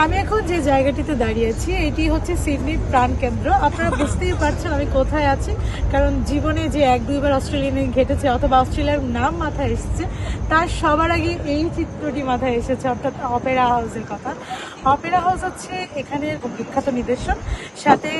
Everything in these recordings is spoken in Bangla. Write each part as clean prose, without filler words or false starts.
আমি এখন যে জায়গাটিতে দাঁড়িয়ে আছি এটি হচ্ছে সিডনির প্রাণকেন্দ্র। আপনারা বুঝতেই পারছেন আমি কোথায় আছি, কারণ জীবনে যে এক দুইবার অস্ট্রেলিয়া নিয়ে ঘেটেছে অথবা অস্ট্রেলিয়ার নাম মাথায় এসেছে তার সবার আগে এই চিত্রটি মাথায় এসেছে, অর্থাৎ অপেরা হাউসের কথা। অপেরা হাউস হচ্ছে এখানের বিখ্যাত নিদর্শন, সাথে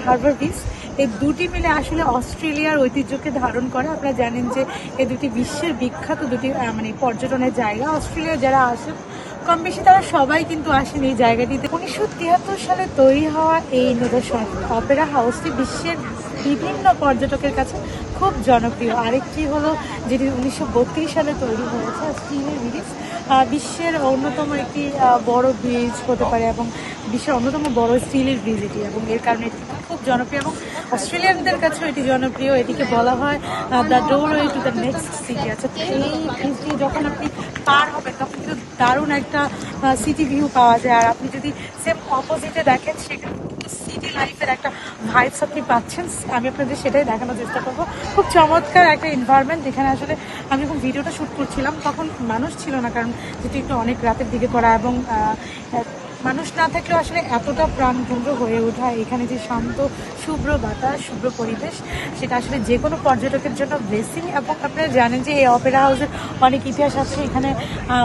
হারবার ব্রিজ, এই দুটি মিলে আসলে অস্ট্রেলিয়ার ঐতিহ্যকে ধারণ করে। আপনারা জানেন যে এই দুটি বিশ্বের বিখ্যাত দুটি মানে পর্যটনের জায়গা। অস্ট্রেলিয়া যারা আসেন কম বেশি তারা সবাই কিন্তু আসেন এই জায়গাটিতে। 1973 সালে তৈরি হওয়া এই নিদর্শন অপেরা হাউসটি বিশ্বের বিভিন্ন পর্যটকের কাছে খুব জনপ্রিয়। আরেকটি হলো যেটি 1932 সালে তৈরি হয়েছে স্টিলের ব্রিজ, বিশ্বের অন্যতম একটি বড় ব্রিজ হতে পারে এবং বিশ্বের অন্যতম বড় স্টিলের ব্রিজ এটি, এবং এর কারণে এটি খুব জনপ্রিয় এবং অস্ট্রেলিয়ানদের কাছেও এটি জনপ্রিয়। এটিকে বলা হয় the doorway to the next city. আচ্ছা, এই ব্রিজটি যখন আপনি পার হবেন তখন কিন্তু দারুণ একটা সিটি ভিউ পাওয়া যায়। আর আপনি যদি সেম অপোজিটে দেখেন সেখানে সিটি লাইফের একটা ভাইবস আপনি পাচ্ছেন। আমি আপনাদের সেটাই দেখানোর চেষ্টা করবো। খুব চমৎকার একটা এনভায়রনমেন্ট যেখানে আসলে আমি যখন ভিডিওটা শ্যুট করছিলাম তখন মানুষ ছিল না, কারণ যেটি একটু অনেক রাতের দিকে করা এবং মানুষ না থাকলেও আসলে এতটা প্রাণকেন্দ্র হয়ে ওঠা, এখানে যে শান্ত শুভ্র বাতাস, শুভ্র পরিবেশ, সেটা আসলে যে কোনো পর্যটকের জন্য ব্লেসিং। এবং আপনারা জানেন যে এই অপেরা হাউসের অনেক ইতিহাস আছে। এখানে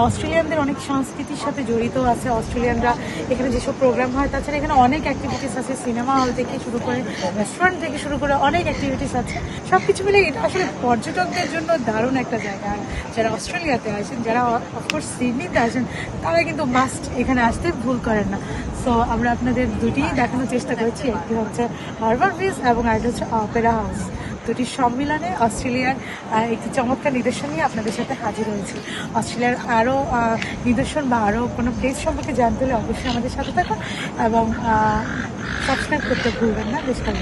অস্ট্রেলিয়ানদের অনেক সংস্কৃতির সাথে জড়িত আছে। অস্ট্রেলিয়ানরা এখানে যেসব প্রোগ্রাম হয়, তাছাড়া এখানে অনেক অ্যাক্টিভিটিস আছে, সিনেমা হল থেকে শুরু করে রেস্টুরেন্ট থেকে শুরু করে অনেক অ্যাক্টিভিটিস আছে। সব কিছু মিলে এটা আসলে পর্যটকদের জন্য দারুণ একটা জায়গা। আর যারা অস্ট্রেলিয়াতে আসেন, যারা অফকোর্স সিডনিতে আসেন, তারা কিন্তু মাস্ট এখানে আসতে ভুল করেন না। সো আমরা আপনাদের দুটিই দেখানোর চেষ্টা করছি, একটি হচ্ছে হারবার ব্রিজ এবং আরেকটি হচ্ছে অপেরা হাউস। দুটির সম্মিলনে অস্ট্রেলিয়ার একটি চমৎকার নিদর্শন নিয়ে আপনাদের সাথে হাজির হয়েছি। অস্ট্রেলিয়ার আরও নিদর্শন বা আরও কোনো প্লেস সম্পর্কে জানতে হলে অবশ্যই আমাদের সাথে থাকুন এবং সাবস্ক্রাইব করতে ভুলবেন না। বেশ ভালো।